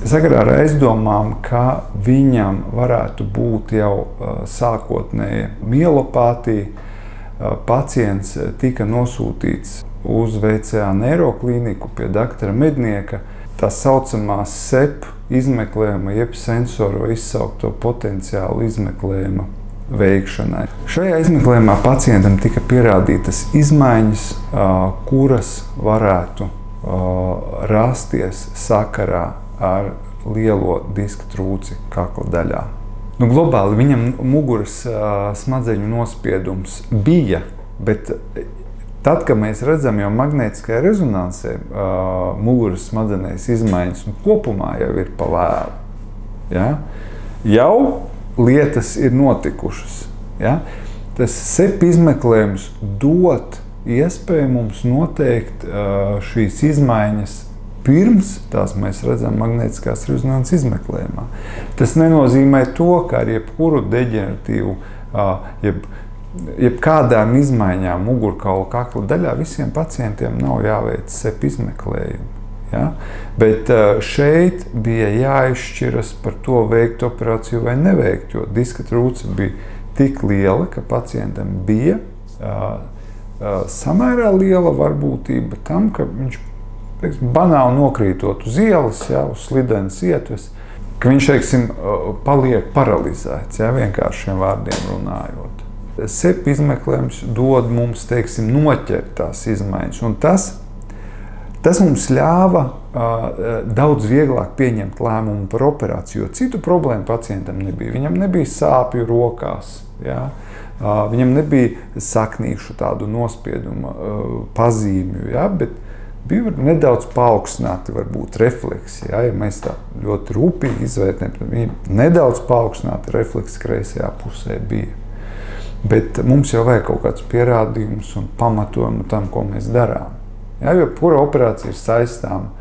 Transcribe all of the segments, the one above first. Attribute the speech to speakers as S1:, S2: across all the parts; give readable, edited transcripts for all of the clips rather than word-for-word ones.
S1: Sakarā ar aizdomām, ka viņam varētu būt jau sākotnēji mielopātija, pacients tika nosūtīts uz VCA neiroklīniku pie doktora Mednieka, tā saucamā SEP izmeklējuma, jeb sensoro izsaukto potenciālu izmeklējuma veikšanai. Šajā izmeklējumā pacientam tika pierādītas izmaiņas, kuras varētu rasties sakarā ar lielo diska trūci kakla daļā. Globāli viņam muguras smadzeņu nospiedums bija, bet tad, kad mēs redzam jau magnētiskajā rezonansē muguras smadzenēs izmaiņas, kopumā jau ir pa vēlu. Ja? Jau lietas ir notikušas. Ja? Tas SEP izmeklējums dot iespēju mums noteikt šīs izmaiņas pirms tās mēs redzam magnētiskās rezonanses izmeklējumā. Tas nenozīmē to, ka ar jebkuru deģeneratīvu, jebkādām izmaiņām mugurkaula kakla daļā visiem pacientiem nav jāveic SEP izmeklējumi. Ja? Bet šeit bija jāizšķiras par to veikt operāciju vai neveikt, jo diska trūce bija tik liela, ka pacientam bija samērā liela varbūtība tam, ka viņš banāli nokrītot uz ielas, ja, uz slidenes ietves, ka viņš, paliek paralizēts, ja, vienkāršiem vārdiem runājot. SEP izmeklējums dod mums, noķert tās izmaiņas, un tas mums ļāva daudz vieglāk pieņemt lēmumu par operāciju, jo citu problēmu pacientam nebija. Viņam nebija sāpju rokās, ja, viņam nebija saknīšu tādu nospiedumu pazīmju, ja, bet bija nedaudz paaugstināti varbūt refleksi. Ja mēs tā ļoti rūpīgi izvērtējam, tad bija nedaudz paaugstināti refleksi kreisajā pusē bija. Bet mums jau vajag kaut kāds pierādījums un pamatojumu tam, ko mēs darām. Ja, jo kura operācija ir saistām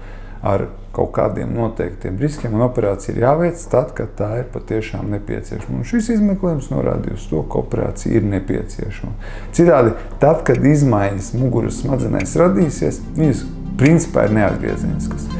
S1: ar kaut kādiem noteiktiem riskiem, un operācija ir jāveic tad, kad tā ir patiešām nepieciešama. Un šis izmeklējums norādīja uz to, ka operācija ir nepieciešama. Citādi, tad, kad izmaiņas muguras smadzenēs radīsies, viņas principā ir neatgriezeniskas.